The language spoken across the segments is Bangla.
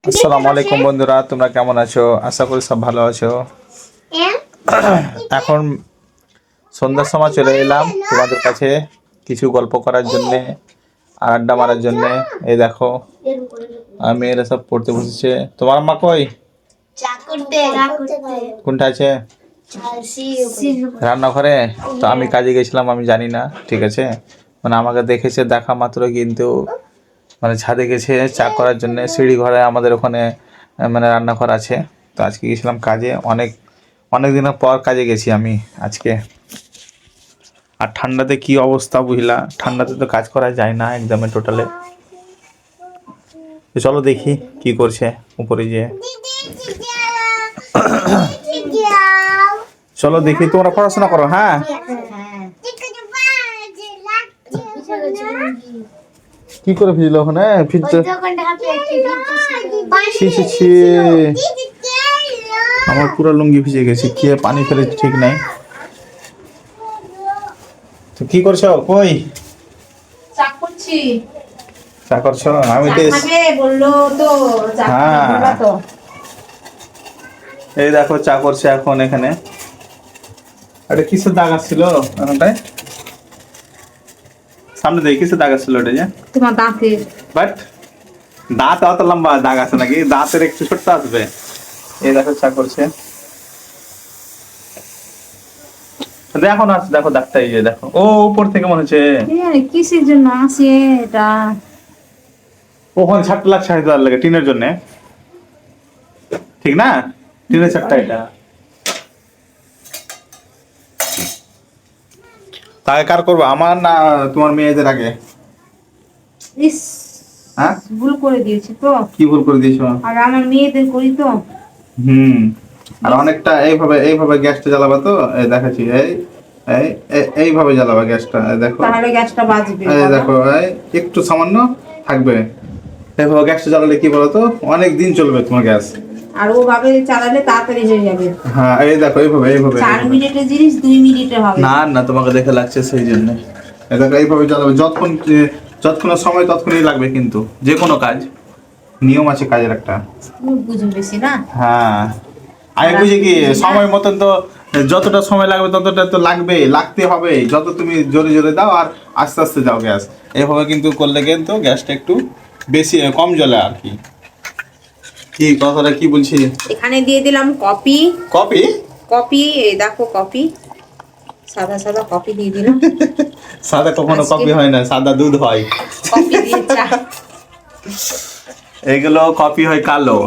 আসসালামু আলাইকুম বন্ধুরা, তোমরা কেমন আছো? আশা করি সব ভালো আছো। এখন সন্ধ্যার সময় চলে এলাম তোমাদের কাছে কিছু গল্প করার জন্যে আর আড্ডা মারার জন্যে। এই দেখো মেয়েরা সব পড়তে বসেছে। তোমার মা কই? কোনটা আছে? রান্নাঘরে। তো আমি কাজে গেছিলাম, আমি জানি না, ঠিক আছে। মানে আমাকে দেখেছে, দেখা মাত্র কিন্তু মানে ছাদে গেছে চা করার জন্য। সিঁড়ি ঘরে আমাদের ওখানে মানে রান্নাঘর আছে। তো আজকে গেছিলাম কাজে, অনেক অনেক দিনের পর কাজে গেছি আমি আজকে। আর ঠান্ডাতে কি অবস্থা বুঝলা, ঠান্ডাতে তো কাজ করা যায় না একদমই টোটালে। তো চলো দেখি কি করছে উপরে যেয়ে। চলো দেখি, তোমরা পড়াশোনা করো। হ্যাঁ, কি করে ভিজলো ওখানে? ভিজতে আমার পুরো লুঙ্গি ভিজে গেছে, কে পানি ফেলে ঠিক নাই। তো কি করছো? কই চা করছি। চা করছো? আমি তো বললো তো হ্যাঁ, এই দেখো চা করছে এখন এখানে। এটা কিসের দাগ আসছিল এখানটায়? সামনে দেখি কিসের দাগ আসছিল ওটা যে? তোমার দাঁতের। বাট দাঁত অত লম্বা দাগ আছে নাকি? দাঁতের একটু ছোট্ট আসবে। এই দেখো চা করছে, দেখো না, দেখো দাগটা, এই যে দেখো, ও উপর থেকে মনে হচ্ছে। কিসের জন্য আসে এটা? ওখানে ছাটটা লাগছে হয়তো, আর লাগে টিনের জন্য, ঠিক না? টিনের ছাটটা এটা। তাকে কার করবো, আমার না তোমার মেয়েদের আগে? ইস, হ্যাঁ, ভুল করে দিয়েছি তো। কি ভুল করে দিয়েছো? আর আমার মেয়েদের করি তো। আর অনেকটা এইভাবে এইভাবে গ্যাসটা জ্বালাবা তো, এই দেখাচ্ছি, এই এই এইভাবে জ্বালাবা গ্যাসটা, এই দেখো, তাহলে গ্যাসটা বাজবে। এই দেখো, এই একটু সামান্য থাকবে। এইভাবে গ্যাসটা জ্বালালে কি বলতো, অনেক দিন চলবে তোমার গ্যাস। আর ওভাবে চালালে তাড়াতাড়ি হয়ে যাবে। হ্যাঁ, এই দেখো এইভাবে এইভাবে। 4 মিনিটের জিনিস 2 মিনিটে হবে। না না, তোমাকে দেখে লাগছে সেই জন্য। এই দেখো এইভাবে জ্বালাবে, যতক্ষণ সময় ততক্ষণই লাগবে, কিন্তু যে কোনো কাজ নিয়ম আছে কাজের একটা। বুঝুন বেশি না। হ্যাঁ, আমি বুঝি কি, সময় মতন তো যতটা সময় লাগবে ততটা তো লাগতে হবে। যত তুমি জোরে জোরে দাও আর আস্তে আস্তে দাও গ্যাস, এইভাবে কিন্তু করলে কিন্তু গ্যাসটা একটু বেশি কম জ্বলে আর কি। কি কথাটা কি বলছি? এখানে দিয়ে দিলাম কপি। কপি? কপি, এই দেখো কপি, সাদা সাদা কপি দিয়ে দিলাম। সাদা কখনো কপি হয় না, সাদা দুধ হয়। কপি দিয়ে চা। এগুলো কপি হয় কালো।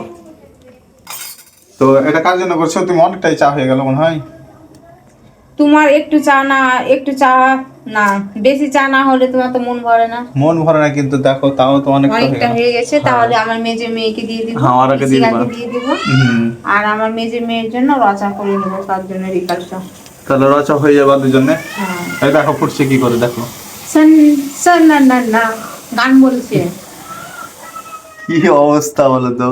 তো এটা কার জন্য করছো তুমি? অনেকটাই চা হয়ে গেল মনে হয়। তোমার একটু চা না, একটু চা না, বেশি চা না হলে তোমার তো মন ভরে না। মন ভরে না, কিন্তু দেখো তাও তো অনেকটা হয়ে গেছে। তাহলে আমার মেয়েকে দিয়ে দিব, হ্যাঁ, আমাকে দিয়ে দিবা। দিয়ে দিব। আর আমার মেয়ের জন্য রচা করে নেব, তার জন্য রিকালটা। তাহলে রচা হয়ে যাবে দুজনে। হ্যাঁ, এই দেখো ফুটছে কি করে, দেখো সন সন না না না, গান বলছে। কি অবস্থা বলো তো।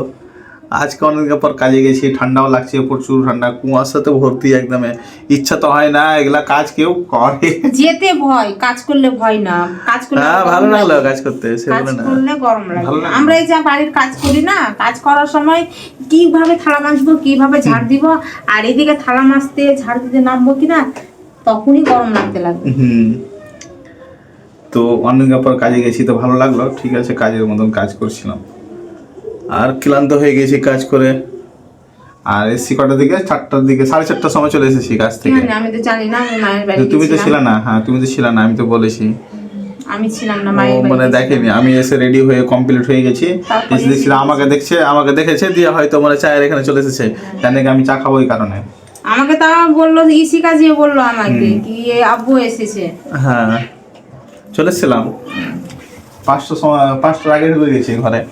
আজকে অনেকদিন পর কাজে গেছি, ঠান্ডাও লাগছে, প্রচুর ঠান্ডা, কুয়াশাতে ভর্তি একদম। ইচ্ছা তো হয় না এগুলা কাজ কেউ করে। যেতে ভয়, কাজ করলে ভয় না। কাজ করলে হ্যাঁ, ভালো লাগলো কাজ করতে, সে কাজ বলে না। করলে গরম লাগে। ভালো লাগে। আমরা এই যে বাড়ির কাজ করি না, কাজ করার সময় কিভাবে থালা মাজবো, কিভাবে ঝাড় দিব, আর এদিকে থালা মাজতে ঝাড় দিতে নামবো কিনা, তখনই গরম লাগতে লাগবে। তো অনেকদিন পর কাজে গেছি, তো ভালো লাগলো, ঠিক আছে, কাজের মতন কাজ করছিলাম। আর ক্লান্ত হয়ে গেছি কাজ করে। আর এসছি কটার দিকে, 4টার দিকে, 4:30টার সময় চলে এসেছি কাজ থেকে। আমি তো জানি না, আমি মায়ের বাড়ি তুমি তো গেছিলাম। ছিলে না। হ্যাঁ, তুমি তো ছিলে না, আমি তো বলেছি। আমি ছিলাম না, ও মায়ের বাড়ি মানে দেখেনি, আমি এসে রেডি হয়ে কমপ্লিট হয়ে গেছি, তারপরে এসে দেখছিলাম আমাকে দেখেছে দিয়ে হয়তো মানে চায়ের এখানে চলে এসেছে, জানে কি আমি চা খাবো এই কারণে। আমাকে তাও বললো, ইসি কাজিয়ে বললো আমাকে কি আব্বু এসেছে। হ্যাঁ, চলে এসেছিলাম 5টার সময়, 5টার আগে ঢুকে গেছি ঘরে।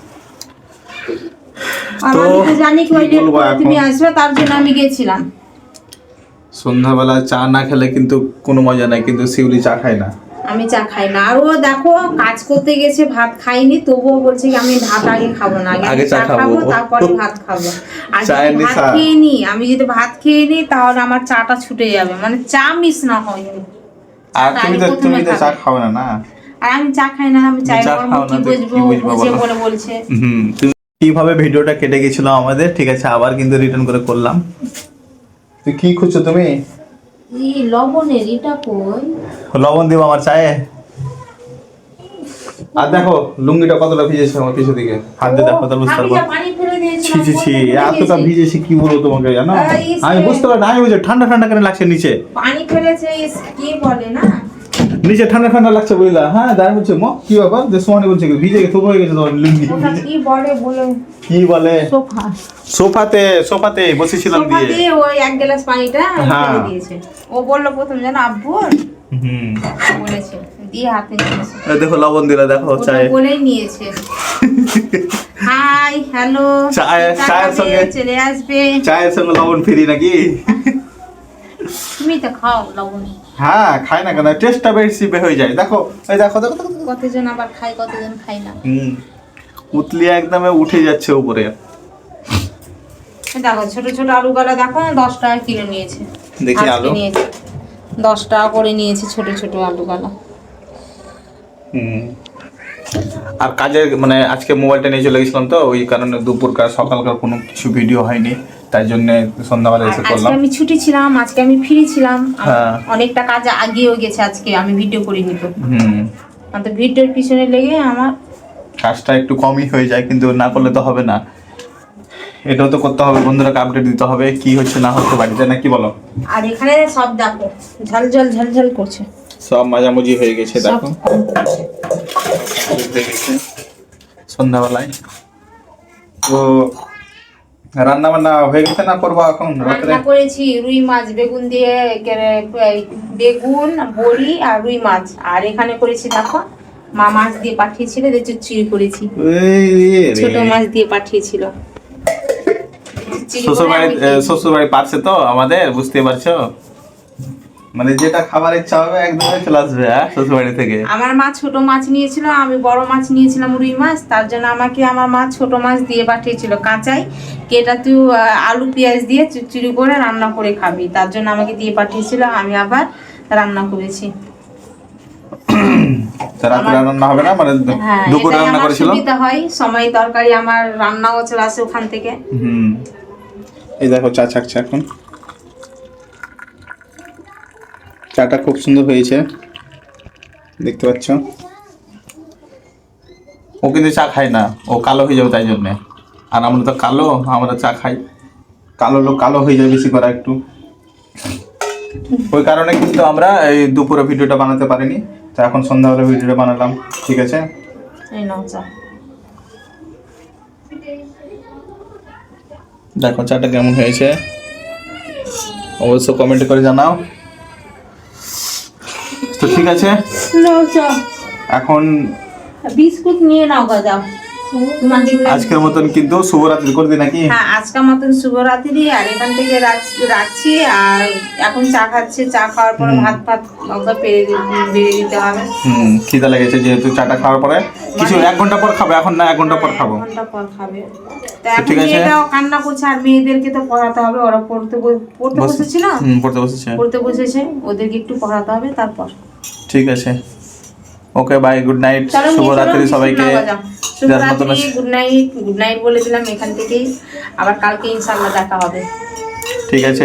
তো আমি তো জানি কি ওই কি বলবো এখন? তুমি আসবে, তার জন্য আমি গেছিলাম। সন্ধ্যাবেলা চা না খেলে কিন্তু কোনো মজা নাই, কিন্তু শিউলি চা খায় না। আমি চা খাই না। আর ও দেখো কাজ করতে গেছে, ভাত খাইনি, তবুও বলছে কি আমি ভাত আগে খাবো না, আগে চা খাবো, তারপরে ভাত খাবো। আর যদি ভাত খেয়ে নি, আমি যদি ভাত খেয়ে নি, তাহলে আমার চাটা ছুটে যাবে, মানে চা মিস না হয়। আর তুমি তো চা খাও না না। আর আমি চা খাই না, আমি চাই কি বুঝবো, বুঝে বলে বলছে। তুমি কিভাবে ভিডিওটা কেটে গেছিল আমাদের, ঠিক আছে, আবার কিন্তু রিটার্ন করে করলাম। তুই কি খুঁজছো তুমি? এই লবণের এটা কই? লবণ দিব আমার চায়ে? আর দেখো লুঙ্গিটা কতটা ভিজেছে আমার পিছু দিকে, হাত দিয়ে দেখো তাহলে বুঝতে পারবো। পানি ফেলে দিয়েছি। ছি ছি ছি, এতটা ভিজেছি কি বলবো তোমাকে, জানো আমি বুঝতে পারি না, আমি বুঝে ঠান্ডা ঠান্ডা করে লাগছে নিচে, পানি ফেলেছে কি বলে না, নিচে ঠান্ডা ঠান্ডা লাগছে বুঝলা। হ্যাঁ দাঁড় বলছে মো কি ব্যাপার, যে সোমানি বলছে কি ভিজে গেছে, হয়ে গেছে তোমার লুঙ্গি। ওটা কি বলে বলে? কি বলে? সোফা। সোফাতে বসেছিলাম দিয়ে। সোফাতে ওই এক গ্লাস পানিটা ফেলে দিয়েছে। ও বললো প্রথম যেন আব্বু বলেছে, দিয়ে হাতে নিয়েছে। দেখো লবণ দিলা, দেখো চায়ে বলেই নিয়েছে। হাই হ্যালো, চায়ের সঙ্গে চলে আসবে। চায়ের সঙ্গে লবণ ফ্রি নাকি? তুমি তো খাও লবণ। হ্যাঁ খাই না কেন, টেস্টটা বেশি হয়ে যায়। দেখো এই দেখো দেখো দেখো, কতজন আবার খায় কতজন খায় না। উতলিয়া একদমে উঠে যাচ্ছে উপরে। দেখো ছোট ছোট আলু গালা দেখো 10 টাকা কিলো নিয়েছে। দেখি আলু নিয়েছে 10 টাকা করে নিয়েছে ছোট ছোট আলু গালা। আর কাজের মানে আজকে মোবাইলটা নিয়ে চলে গেছিলাম তো, ওই কারণে দুপুরকার সকালকার কোনো কিছু ভিডিও হয়নি, তাই জন্য সন্ধ্যাবেলা এসে করলাম। আজকে আমি ছুটি ছিলাম, আজকে আমি ফ্রি ছিলাম। হ্যাঁ। অনেকটা কাজ আগেও গেছে, আজকে আমি ভিডিও করিনি তো। তো ভিডিওর পিছনে লেগে আমার কাজটা একটু কমই হয়ে যায়, কিন্তু না করলে তো হবে না, এটাও তো করতে হবে, বন্ধুরাকে আপডেট দিতে হবে কি হচ্ছে না হচ্ছে বাড়িতে, না কি বলো? আর এখানে সব দেখো ঝালঝাল ঝালঝাল করছে, সব মাঝামাঝি হয়ে গেছে দেখো সন্ধ্যাবেলায়। তো রান্না বান্না হয়ে গেছে না করবো এখন রাত্রে? রান্না করেছি রুই মাছ বেগুন দিয়ে, বেগুন বড়ি আর রুই মাছ। আর এখানে করেছি দেখো মা মাছ দিয়ে পাঠিয়েছিল, চুরি করেছি, ছোট মাছ দিয়ে পাঠিয়েছিল। শ্বশুরবাড়ি পাচ্ছে তো আমাদের, বুঝতে পারছো, মানে যেটা খাবার ইচ্ছা হবে একদমই চলে আসবে শ্বশুরবাড়ি থেকে। আমার মা ছোট মাছ নিয়েছিল, আমি বড় মাছ নিয়েছিলাম রুই মাছ, তার জন্য আমাকে আমার মা ছোট মাছ দিয়ে পাঠিয়েছিল কাঁচাই, কেটা তুই আলু পেঁয়াজ দিয়ে চুরি করে রান্না করে খাবি, তার জন্য আমাকে দিয়ে পাঠিয়েছিল, আমি আবার রান্না করেছি। রাত্রে রান্না হবে না মানে দুপুরে রান্না করেছিল। সুবিধা হয়, সময় তরকারি আমার রান্নাও চলে আসে ওখান থেকে। এই দেখো চা ছাকছে এখন, চাটা খুব সুন্দর হয়েছে দেখতে পাচ্ছ। ও কিন্তু চা খায় না, ও কালো হয়ে যাবে তাই জন্যে, আর আমরা তো কালো, আমরা চা খাই, কালো লোক কালো হয়ে যায় বেশি করা একটু, ওই কারণে কিন্তু আমরা এই দুপুরে ভিডিওটা বানাতে পারিনি, তো এখন সন্ধ্যাবেলা ভিডিওটা বানালাম, ঠিক আছে। দেখো চাটা কেমন হয়েছে অবশ্য কমেন্ট করে জানাও। তো ঠিক আছে, এখন বিস্কুট নিয়ে নাও গাজা। আজকের মতন কিন্তু শুভরাত্রি করে দিই নাকি? হ্যাঁ আজকের মতন শুভরাত্রি, আর এখান থেকে রাখছি। আর এখন চা খাচ্ছে, চা খাওয়ার পরে ভাত ভাত বেড়ে দিতে হবে। খিদা লেগেছে যেহেতু, চাটা খাওয়ার পরে কিছু 1 ঘন্টা পর খাবে, এখন না 1 ঘন্টা পর খাবো। 1 ঘন্টা পর খাবে। ঠিক আছে, এটাও কান্না করছে, আর মেয়েদেরকে তো পড়াতে হবে, ওরা পড়তে বসেছিল, পড়তে বসেছে, ওদেরকে একটু পড়াতে হবে তারপর। ঠিক আছে, ওকে বাই, গুড নাইট, শুভরাত্রি সবাইকে। গুড নাইট বলে দিলাম এখান থেকেই, আবার কালকে ইনশাআল্লাহ দেখা হবে। ঠিক আছে।